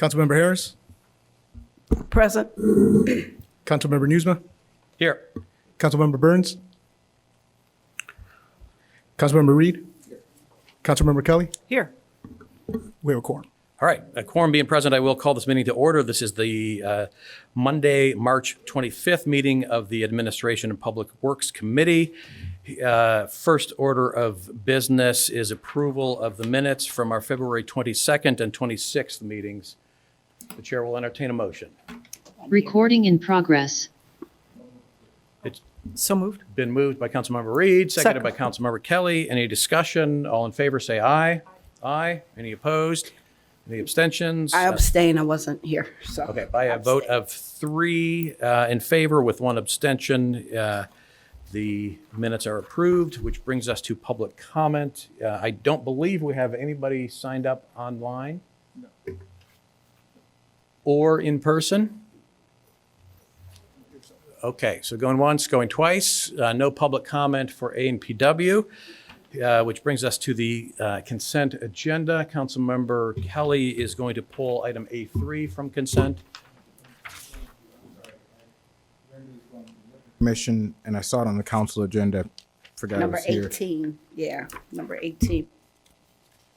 Councilmember Harris. Present. Councilmember Nieuwsma. Here. Councilmember Burns. Councilmember Reed. Councilmember Kelly. Here. We have a quorum. All right. A quorum being present, I will call this meeting to order. This is the Monday, March 25th meeting of the Administration and Public Works Committee. First order of business is approval of the minutes from our February 22nd and 26th meetings. The chair will entertain a motion. Recording in progress. It's So moved. been moved by Councilmember Reed, seconded by Second. Councilmember Kelly. Any discussion? All in favor, say aye. Aye. Any opposed? Any abstentions? I abstain. I wasn't here, so. Okay, by a vote of 3 in favor with 1 abstention, the minutes are approved, which brings us to public comment. I don't believe we have anybody signed up online or in person. Okay, so going once, going twice. No public comment for A and PW, which brings us to the consent agenda. Councilmember Kelly is going to pull item A3 from consent. Commission, and I saw it on the council agenda. Forgot it Number was here. 18, yeah, number 18.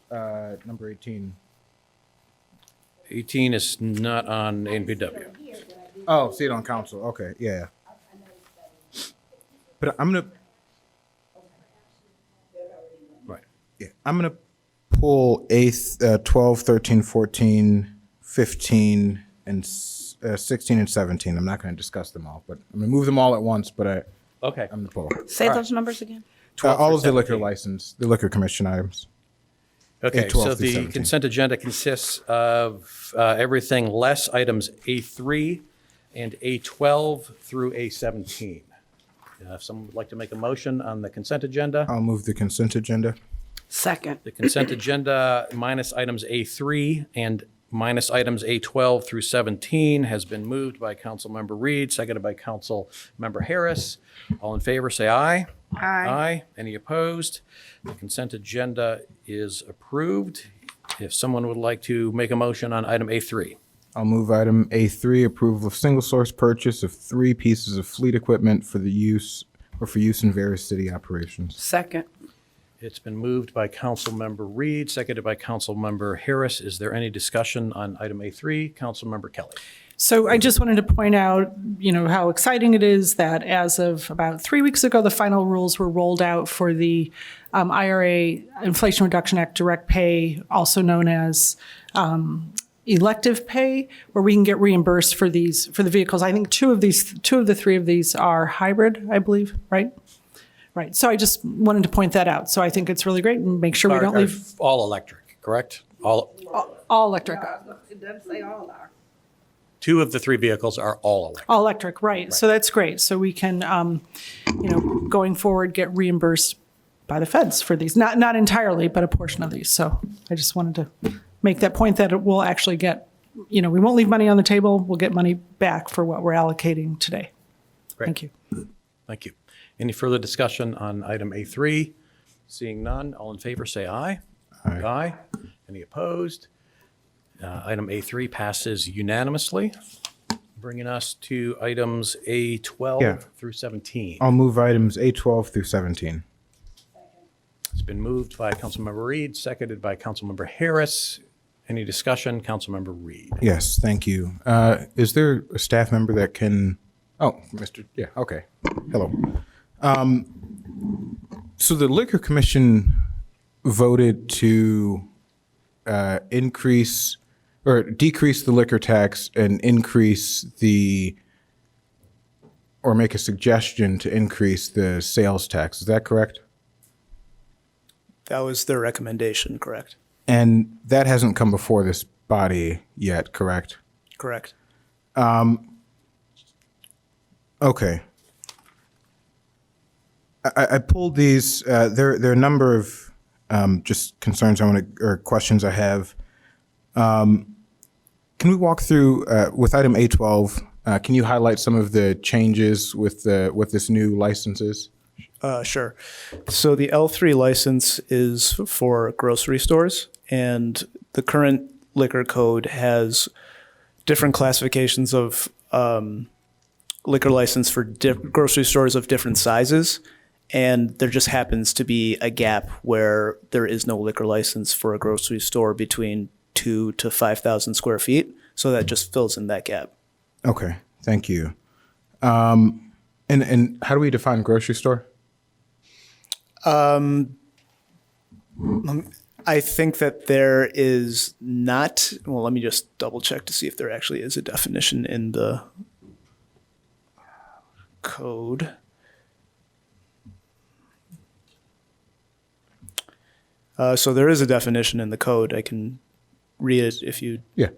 Number 18. 18 is not on A and PW. Oh, see it on council. Okay, yeah. But I'm gonna, Right. yeah, I'm gonna pull 12, 13, 14, 15, and 16 and 17. I'm not gonna discuss them all, but I'm gonna move them all at once. But Okay. I'm gonna pull Say those numbers again. 12 all through of the liquor 17. license, the liquor commission items. Okay, 12 so through the 17. consent agenda consists of everything less items A3 and A12 through A17. If someone would like to make a motion on the consent agenda, I'll move the consent agenda. Second. the consent agenda minus items A3 and minus items A12 through 17 has been moved by Councilmember Reed, seconded by Councilmember Harris. All in favor, say aye. Aye. Aye. Any opposed? The consent agenda is approved. If someone would like to make a motion on item A3. I'll move item A3, approval of single source purchase of 3 pieces of fleet equipment for use in various city operations. Second. It's been moved by Councilmember Reed, seconded by Councilmember Harris. Is there any discussion on item A3? Councilmember Kelly. So I just wanted to point out, how exciting it is that as of about 3 weeks ago, the final rules were rolled out for the IRA, Inflation Reduction Act direct pay, also known as elective pay, where we can get reimbursed for the vehicles. I think two of the 3 of these are hybrid, I believe, right? Right. So I just wanted to point that out. So I think it's really great and make sure we don't leave All electric, correct? All all electric. It doesn't say all are. 2 of the 3 vehicles are all electric. All electric, right. So that's great. So we can, going forward, get reimbursed by the feds for these. Not entirely, but a portion of these. So I just wanted to make that point that it will actually get, we won't leave money on the table. We'll get money back for what we're allocating today. Great. Thank you. Thank you. Any further discussion on item A3? Seeing none, all in favor say aye. Aye. Aye. Any opposed? Item A3 passes unanimously, bringing us to items A12 Yeah. through 17. I'll move items A12 through 17. It's been moved by Councilmember Reed, seconded by Councilmember Harris. Any discussion? Councilmember Reed. Yes, thank you. Is there a staff member that can, yeah, okay. Hello. So the Liquor Commission voted to increase or decrease the liquor tax and make a suggestion to increase the sales tax. Is that correct? That was their recommendation, correct? And that hasn't come before this body yet, correct? Correct. Okay. I pulled these. There are a number of just concerns or questions I have. Can we walk through with item A12? Can you highlight some of the changes with this new licenses? Sure. So the L3 license is for grocery stores, and the current liquor code has different classifications of liquor license for grocery stores of different sizes. And there just happens to be a gap where there is no liquor license for a grocery store between 2 to 5,000 square feet. So that just fills in that gap. Okay, thank you. And how do we define grocery store? I think that there is not, well, let me just double check to see if there actually is a definition in the code. So there is a definition in the code. I can read it if you. Yeah.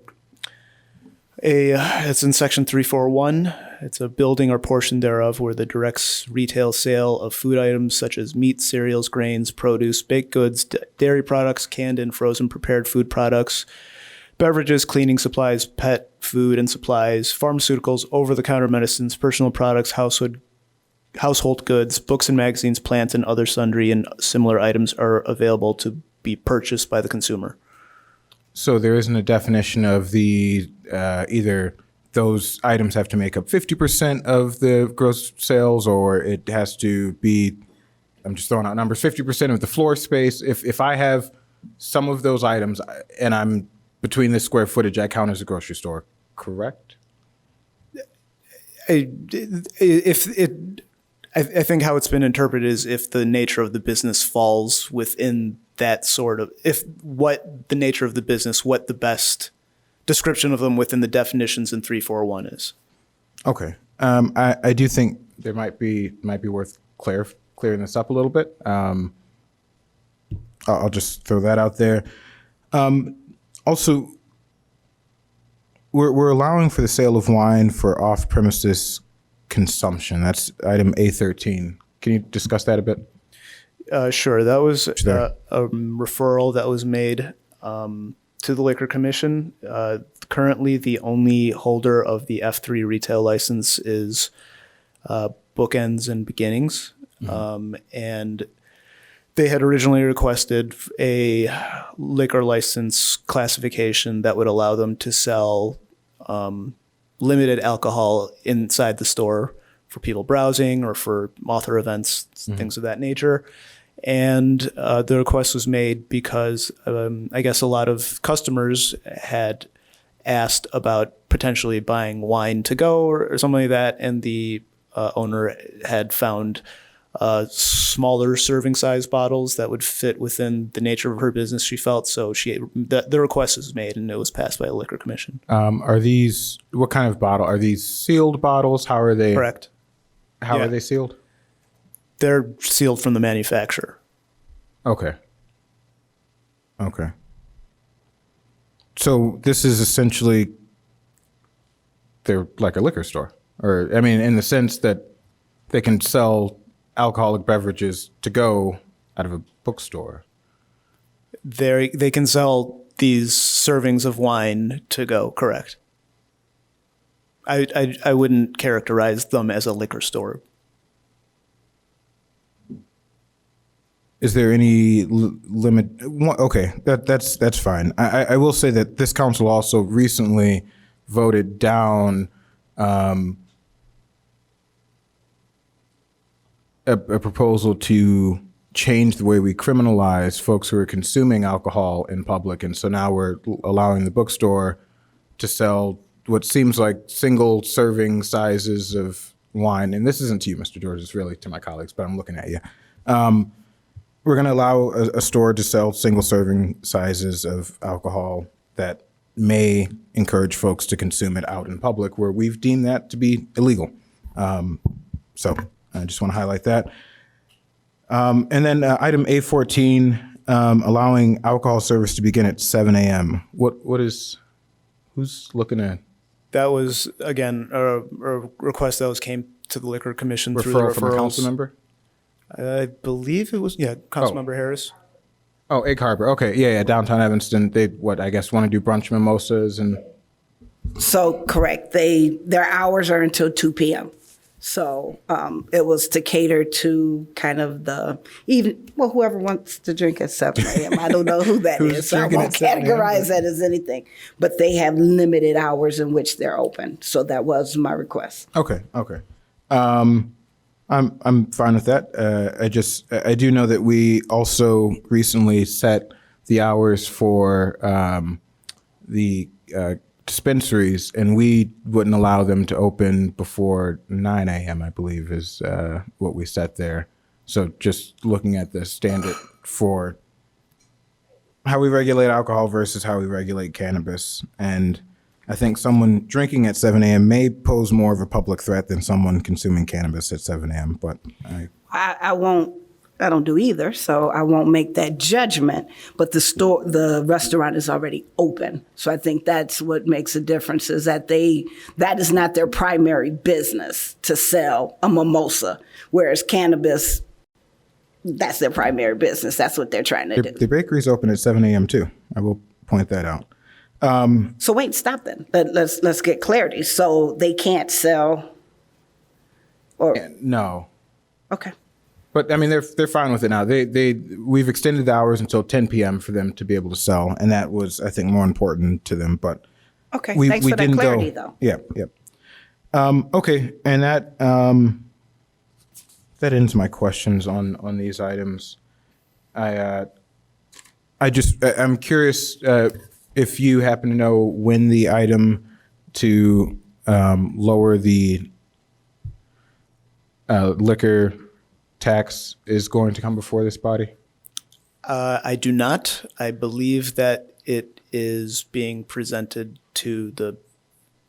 It's in section 341. It's a building or portion thereof where the direct retail sale of food items such as meat, cereals, grains, produce, baked goods, dairy products, canned and frozen prepared food products, beverages, cleaning supplies, pet food and supplies, pharmaceuticals, over-the-counter medicines, personal products, household goods, books and magazines, plants, and other sundry and similar items are available to be purchased by the consumer. So there isn't a definition of the either those items have to make up 50% of the gross sales, or it has to be, I'm just throwing out numbers, 50% of the floor space. If I have some of those items and I'm between this square footage, I count as a grocery store, correct? I think how it's been interpreted is if the nature of the business falls within that sort of, if what the nature of the business, what the best description of them within the definitions in 341 is. Okay. I do think there might be worth clearing this up a little bit. I'll just throw that out there. Also, we're allowing for the sale of wine for off-premises consumption. That's item A13. Can you discuss that a bit? Sure. That was There. a referral that was made to the Liquor Commission. Currently, the only holder of the F3 retail license is Bookends and Beginnings. And they had originally requested a liquor license classification that would allow them to sell limited alcohol inside the store for people browsing or for author events, things of that nature. And the request was made because I guess a lot of customers had asked about potentially buying wine to go or something like that. And the owner had found smaller serving size bottles that would fit within the nature of her business, she felt. So the request was made and it was passed by the Liquor Commission. Are these, what kind of bottle? Are these sealed bottles? How are they? Correct. How Yeah. are they sealed? They're sealed from the manufacturer. Okay. Okay. So this is essentially, they're like a liquor store, or I mean, in the sense that they can sell alcoholic beverages to go out of a bookstore. They can sell these servings of wine to go, correct. I wouldn't characterize them as a liquor store. Is there any limit? Okay, that's fine. I will say that this council also recently voted down a proposal to change the way we criminalize folks who are consuming alcohol in public, and so now we're allowing the bookstore to sell what seems like single serving sizes of wine. And this isn't to you, Mr. George, it's really to my colleagues, but I'm looking at you. We're going to allow a store to sell single serving sizes of alcohol that may encourage folks to consume it out in public, where we've deemed that to be illegal. So I just want to highlight that. And then item A14, allowing alcohol service to begin at 7 a.m. Who's looking at? That was, again, a request that came to the Liquor Commission through the Referral from a referrals. council member? I believe it was, Councilmember Harris. Oh, Egg Harbor. Okay, yeah, downtown Evanston. They, I guess, want to do brunch mimosas and. So correct. Their hours are until 2 p.m. So it was to cater to kind of whoever wants to drink at 7 a.m. I don't know who that Who's is. So I drinking won't at 7 a.m., categorize that as anything. But they have limited hours in which they're open. So that was my request. Okay, okay. I'm fine with that. I do know that we also recently set the hours for the dispensaries, and we wouldn't allow them to open before 9 a.m., I believe, is what we set there. So just looking at the standard for how we regulate alcohol versus how we regulate cannabis. And I think someone drinking at 7 a.m. may pose more of a public threat than someone consuming cannabis at 7 a.m. But I don't do either, so I won't make that judgment. But the restaurant is already open. So I think that's what makes a difference, is that that is not their primary business to sell a mimosa, whereas cannabis, that's their primary business. That's what they're trying to do. the bakery's open at 7 a.m. too. I will point that out. So wait, stop then. Let's get clarity. So they can't sell, or No. okay. But I mean, they're fine with it now. We've extended the hours until 10 p.m. for them to be able to sell, and that was, I think, more important to them. But Okay, we thanks for that didn't clarity, go. though. Yeah, yeah. Okay, and that ends my questions on these items. I'm curious if you happen to know when the item to lower the liquor tax is going to come before this body? I do not. I believe that it is being presented to the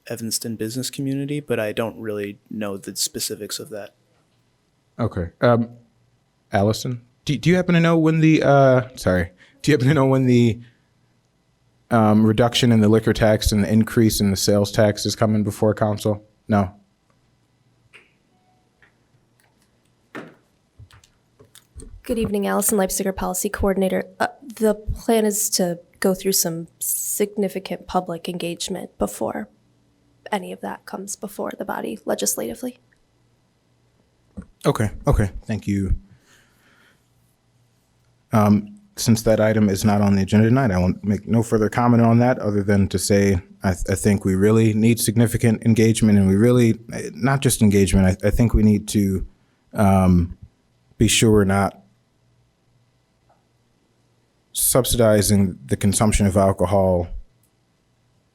Evanston business community, but I don't really know the specifics of that. Okay. Allison, do you happen to know when the reduction in the liquor tax and the increase in the sales tax is coming before council? No. Good evening, Allison Leipziger, Policy Coordinator. The plan is to go through some significant public engagement before any of that comes before the body legislatively. Okay. Thank you. Since that item is not on the agenda tonight, I won't make no further comment on that other than to say I think we really need significant engagement, and we really, not just engagement, I think we need to be sure we're not subsidizing the consumption of alcohol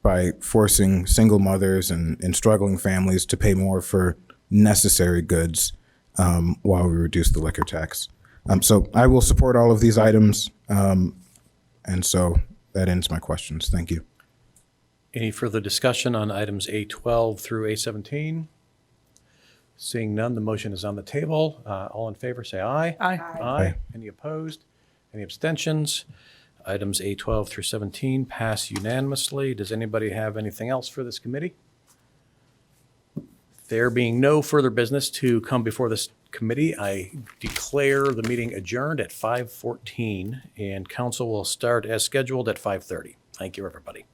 by forcing single mothers and struggling families to pay more for necessary goods while we reduce the liquor tax. So I will support all of these items. And so that ends my questions. Thank you. Any further discussion on items A12 through A17? Seeing none, the motion is on the table. All in favor, say aye. Aye. Aye. Any opposed? Any abstentions? Items A12 through 17 pass unanimously. Does anybody have anything else for this committee? There being no further business to come before this committee, I declare the meeting adjourned at 5:14, and council will start as scheduled at 5:30. Thank you, everybody.